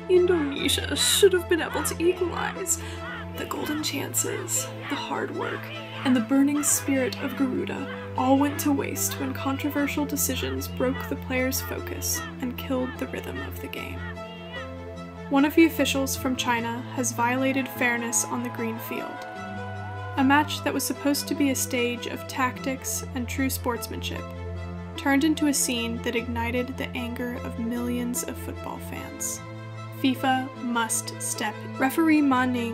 Indonesia should have been able to equalize. The golden chances, the hard work, and the burning spirit of Garuda all went to waste when controversial decisions broke the players' focus and killed the rhythm of the game. One of the officials from China has violated fairness on the green field. A match that was supposed to be a stage of tactics and true sportsmanship turned into a scene that ignited the anger of millions of football fans. FIFA must step in. Referee Ma Ning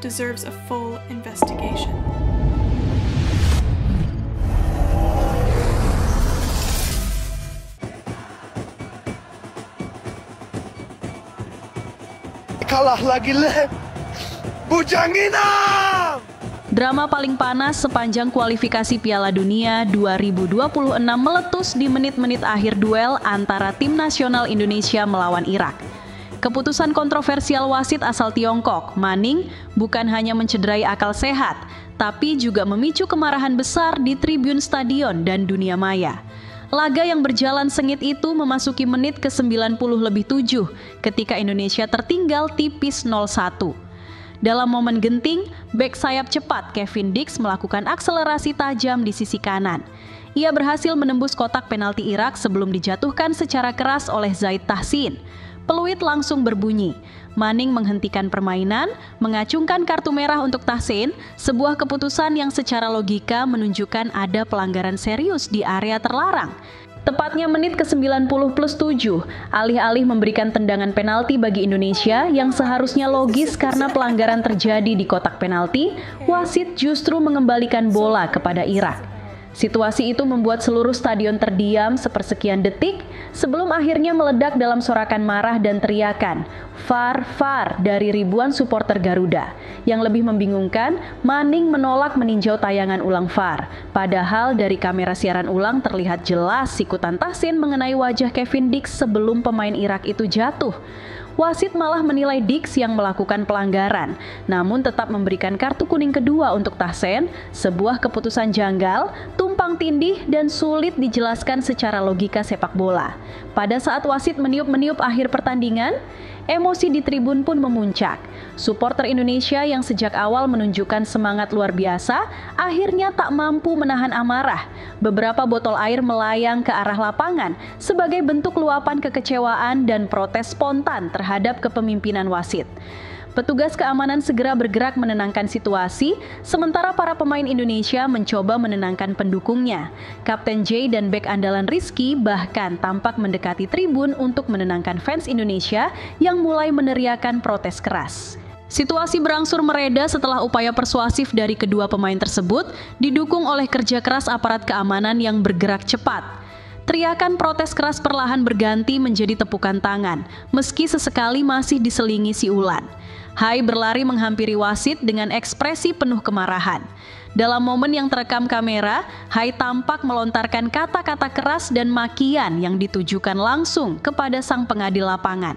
deserves a full investigation. Kalah lagi Le, Bujangina! Drama paling panas sepanjang kualifikasi Piala Dunia 2026 meletus di menit-menit akhir duel antara tim nasional Indonesia melawan Irak. Keputusan kontroversial wasit asal Tiongkok, Ma Ning, bukan hanya mencederai akal sehat, tapi juga memicu kemarahan besar di tribun stadion dan dunia maya. Laga yang berjalan sengit itu memasuki menit ke-90+7 ketika Indonesia tertinggal tipis 0-1. Dalam momen genting, bek sayap cepat Kevin Dix melakukan akselerasi tajam di sisi kanan. Ia berhasil menembus kotak penalti Irak sebelum dijatuhkan secara keras oleh Zaid Tahsin. Peluit langsung berbunyi. Ma Ning menghentikan permainan, mengacungkan kartu merah untuk Tahsin, sebuah keputusan yang secara logika menunjukkan ada pelanggaran serius di area terlarang. Tepatnya menit ke-90+7, alih-alih memberikan tendangan penalti bagi Indonesia yang seharusnya logis karena pelanggaran terjadi di kotak penalti, wasit justru mengembalikan bola kepada Irak. Situasi itu membuat seluruh stadion terdiam sepersekian detik sebelum akhirnya meledak dalam sorakan marah dan teriakan "VAR, VAR" dari ribuan supporter Garuda. Yang lebih membingungkan, Ma Ning menolak meninjau tayangan ulang VAR. Padahal dari kamera siaran ulang terlihat jelas sikutan Tahsin mengenai wajah Kevin Dix sebelum pemain Irak itu jatuh. Wasit malah menilai Dix yang melakukan pelanggaran, namun tetap memberikan kartu kuning kedua untuk Tahsin, sebuah keputusan janggal, tumpang tindih, dan sulit dijelaskan secara logika sepak bola. Pada saat wasit meniup-meniup akhir pertandingan, emosi di tribun pun memuncak. Supporter Indonesia yang sejak awal menunjukkan semangat luar biasa, akhirnya tak mampu menahan amarah. Beberapa botol air melayang ke arah lapangan sebagai bentuk luapan kekecewaan dan protes spontan terhadap kepemimpinan wasit. Petugas keamanan segera bergerak menenangkan situasi, sementara para pemain Indonesia mencoba menenangkan pendukungnya. Kapten J dan bek andalan Rizky bahkan tampak mendekati tribun untuk menenangkan fans Indonesia yang mulai meneriakan protes keras. Situasi berangsur mereda setelah upaya persuasif dari kedua pemain tersebut didukung oleh kerja keras aparat keamanan yang bergerak cepat. Teriakan protes keras perlahan berganti menjadi tepukan tangan, meski sesekali masih diselingi siulan. Hai berlari menghampiri wasit dengan ekspresi penuh kemarahan. Dalam momen yang terekam kamera, Hai tampak melontarkan kata-kata keras dan makian yang ditujukan langsung kepada sang pengadil lapangan.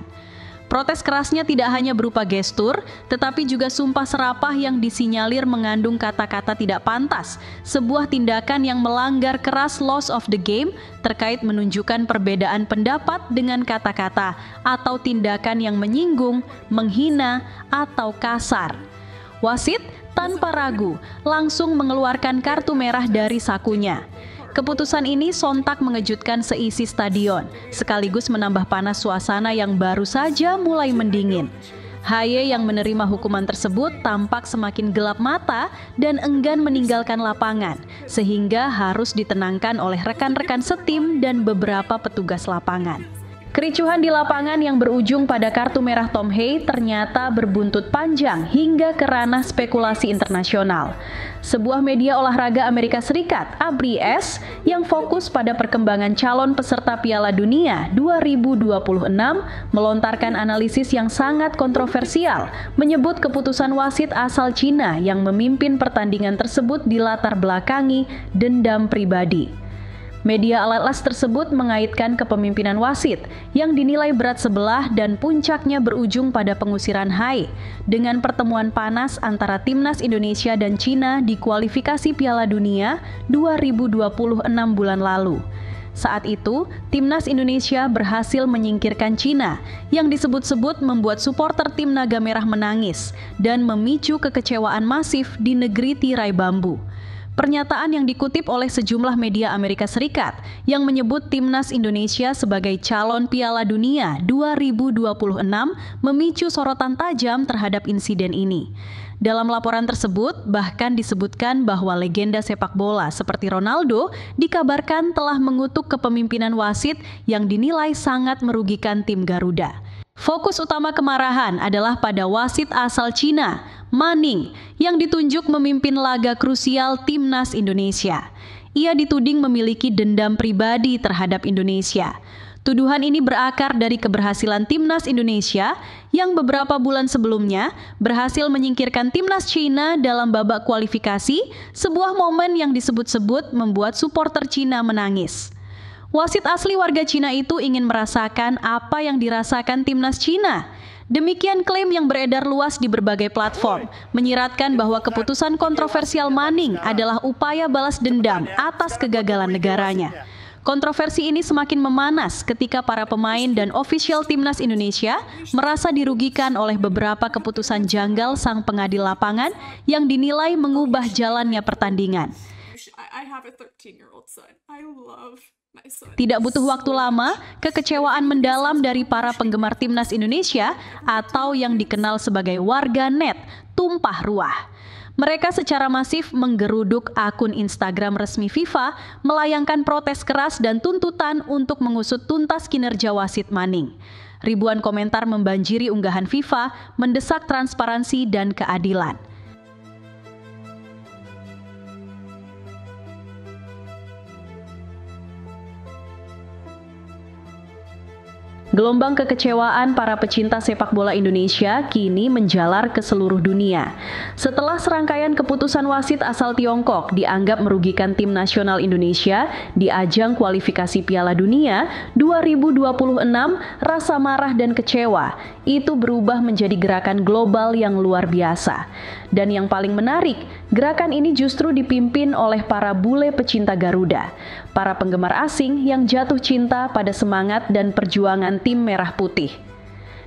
Protes kerasnya tidak hanya berupa gestur, tetapi juga sumpah serapah yang disinyalir mengandung kata-kata tidak pantas, sebuah tindakan yang melanggar keras laws of the game terkait menunjukkan perbedaan pendapat dengan kata-kata atau tindakan yang menyinggung, menghina, atau kasar. Wasit tanpa ragu langsung mengeluarkan kartu merah dari sakunya. Keputusan ini sontak mengejutkan seisi stadion, sekaligus menambah panas suasana yang baru saja mulai mendingin. Haye yang menerima hukuman tersebut tampak semakin gelap mata dan enggan meninggalkan lapangan, sehingga harus ditenangkan oleh rekan-rekan setim dan beberapa petugas lapangan. Kericuhan di lapangan yang berujung pada kartu merah Tom Haye ternyata berbuntut panjang hingga ke ranah spekulasi internasional. Sebuah media olahraga Amerika Serikat, ABRI, yang fokus pada perkembangan calon peserta Piala Dunia 2026 melontarkan analisis yang sangat kontroversial, menyebut keputusan wasit asal Cina yang memimpin pertandingan tersebut dilatar belakangi dendam pribadi. Media Atlas tersebut mengaitkan kepemimpinan wasit yang dinilai berat sebelah dan puncaknya berujung pada pengusiran Haye dengan pertemuan panas antara timnas Indonesia dan Cina di kualifikasi Piala Dunia 2026 bulan lalu. Saat itu, timnas Indonesia berhasil menyingkirkan Cina yang disebut-sebut membuat supporter tim Naga Merah menangis dan memicu kekecewaan masif di negeri tirai bambu. Pernyataan yang dikutip oleh sejumlah media Amerika Serikat yang menyebut timnas Indonesia sebagai calon Piala Dunia 2026 memicu sorotan tajam terhadap insiden ini. Dalam laporan tersebut, bahkan disebutkan bahwa legenda sepak bola seperti Ronaldo dikabarkan telah mengutuk kepemimpinan wasit yang dinilai sangat merugikan tim Garuda. Fokus utama kemarahan adalah pada wasit asal Cina, Ma Ning, yang ditunjuk memimpin laga krusial timnas Indonesia. Ia dituding memiliki dendam pribadi terhadap Indonesia. Tuduhan ini berakar dari keberhasilan timnas Indonesia yang beberapa bulan sebelumnya berhasil menyingkirkan timnas Cina dalam babak kualifikasi, sebuah momen yang disebut-sebut membuat supporter Cina menangis. Wasit asli warga Cina itu ingin merasakan apa yang dirasakan timnas Cina. Demikian klaim yang beredar luas di berbagai platform, menyiratkan bahwa keputusan kontroversial Ma Ning adalah upaya balas dendam atas kegagalan negaranya. Kontroversi ini semakin memanas ketika para pemain dan ofisial timnas Indonesia merasa dirugikan oleh beberapa keputusan janggal sang pengadil lapangan yang dinilai mengubah jalannya pertandingan. Tidak butuh waktu lama, kekecewaan mendalam dari para penggemar timnas Indonesia atau yang dikenal sebagai warga net tumpah ruah. Mereka secara masif menggeruduk akun Instagram resmi FIFA, melayangkan protes keras dan tuntutan untuk mengusut tuntas kinerja wasit Ma Ning. Ribuan komentar membanjiri unggahan FIFA, mendesak transparansi dan keadilan. Gelombang kekecewaan para pecinta sepak bola Indonesia kini menjalar ke seluruh dunia. Setelah serangkaian keputusan wasit asal Tiongkok dianggap merugikan tim nasional Indonesia di ajang kualifikasi Piala Dunia 2026, rasa marah dan kecewa itu berubah menjadi gerakan global yang luar biasa. Dan yang paling menarik, gerakan ini justru dipimpin oleh para bule pecinta Garuda, para penggemar asing yang jatuh cinta pada semangat dan perjuangan tim merah putih.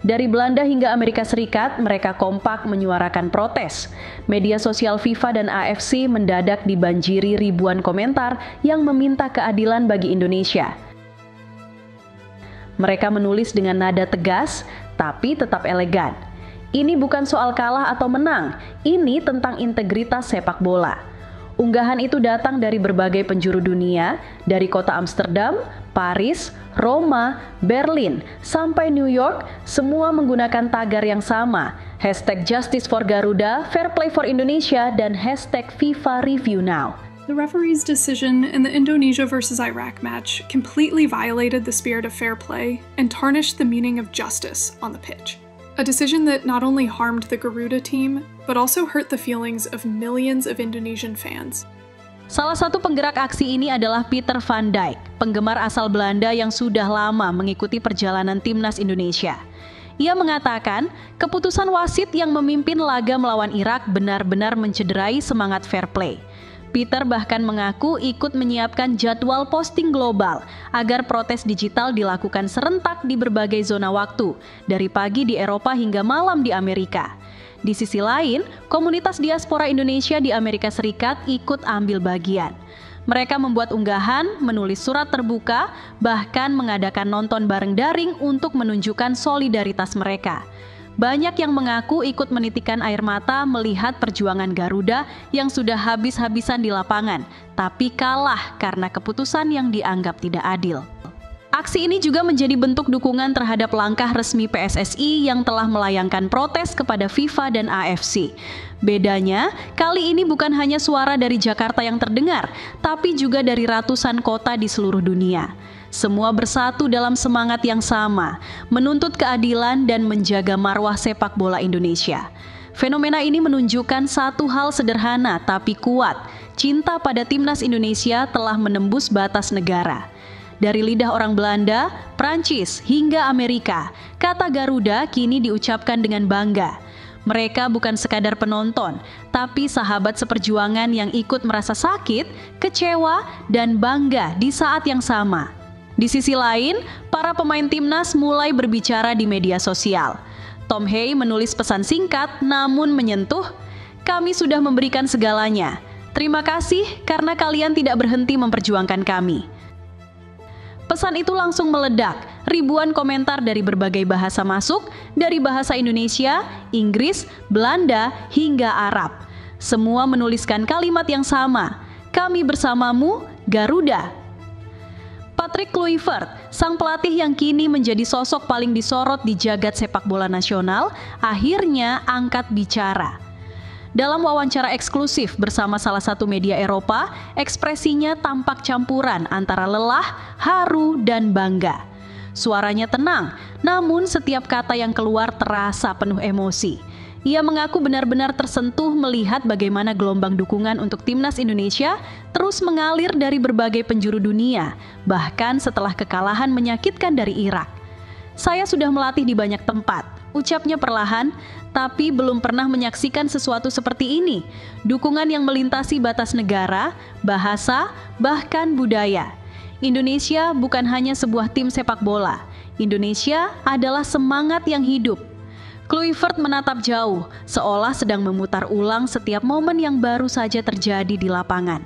Dari Belanda hingga Amerika Serikat, mereka kompak menyuarakan protes. Media sosial FIFA dan AFC mendadak dibanjiri ribuan komentar yang meminta keadilan bagi Indonesia. Mereka menulis dengan nada tegas, tapi tetap elegan. Ini bukan soal kalah atau menang, ini tentang integritas sepak bola. Unggahan itu datang dari berbagai penjuru dunia, dari kota Amsterdam, Paris, Roma, Berlin, sampai New York, semua menggunakan tagar yang sama, #Justice for Garuda, Fair Play for Indonesia, dan #FIFA Review Now. The referee's decision in the Indonesia versus Iraq match completely violated the spirit of fair play and tarnished the meaning of justice on the pitch. A decision that not only harmed the Garuda team, but also hurt the feelings of millions of Indonesian fans. Salah satu penggerak aksi ini adalah Peter van Dijk, penggemar asal Belanda yang sudah lama mengikuti perjalanan timnas Indonesia. Ia mengatakan, keputusan wasit yang memimpin laga melawan Irak benar-benar mencederai semangat fair play. Peter bahkan mengaku ikut menyiapkan jadwal posting global agar protes digital dilakukan serentak di berbagai zona waktu, dari pagi di Eropa hingga malam di Amerika. Di sisi lain, komunitas diaspora Indonesia di Amerika Serikat ikut ambil bagian. Mereka membuat unggahan, menulis surat terbuka, bahkan mengadakan nonton bareng daring untuk menunjukkan solidaritas mereka. Banyak yang mengaku ikut menitikan air mata melihat perjuangan Garuda yang sudah habis-habisan di lapangan, tapi kalah karena keputusan yang dianggap tidak adil. Aksi ini juga menjadi bentuk dukungan terhadap langkah resmi PSSI yang telah melayangkan protes kepada FIFA dan AFC. Bedanya, kali ini bukan hanya suara dari Jakarta yang terdengar, tapi juga dari ratusan kota di seluruh dunia. Semua bersatu dalam semangat yang sama, menuntut keadilan dan menjaga marwah sepak bola Indonesia. Fenomena ini menunjukkan satu hal sederhana tapi kuat, cinta pada timnas Indonesia telah menembus batas negara. Dari lidah orang Belanda, Prancis, hingga Amerika, kata Garuda kini diucapkan dengan bangga. Mereka bukan sekadar penonton, tapi sahabat seperjuangan yang ikut merasa sakit, kecewa, dan bangga di saat yang sama. Di sisi lain, para pemain timnas mulai berbicara di media sosial. Tom Hay menulis pesan singkat namun menyentuh, "Kami sudah memberikan segalanya. Terima kasih karena kalian tidak berhenti memperjuangkan kami." Pesan itu langsung meledak. Ribuan komentar dari berbagai bahasa masuk, dari bahasa Indonesia, Inggris, Belanda, hingga Arab. Semua menuliskan kalimat yang sama, "Kami bersamamu, Garuda." Patrick Kluivert, sang pelatih yang kini menjadi sosok paling disorot di jagat sepak bola nasional, akhirnya angkat bicara. Dalam wawancara eksklusif bersama salah satu media Eropa, ekspresinya tampak campuran antara lelah, haru, dan bangga. Suaranya tenang, namun setiap kata yang keluar terasa penuh emosi. Ia mengaku benar-benar tersentuh melihat bagaimana gelombang dukungan untuk timnas Indonesia terus mengalir dari berbagai penjuru dunia, bahkan setelah kekalahan menyakitkan dari Irak. "Saya sudah melatih di banyak tempat," ucapnya perlahan, "tapi belum pernah menyaksikan sesuatu seperti ini. Dukungan yang melintasi batas negara, bahasa, bahkan budaya. Indonesia bukan hanya sebuah tim sepak bola. Indonesia adalah semangat yang hidup." Kluivert menatap jauh, seolah sedang memutar ulang setiap momen yang baru saja terjadi di lapangan.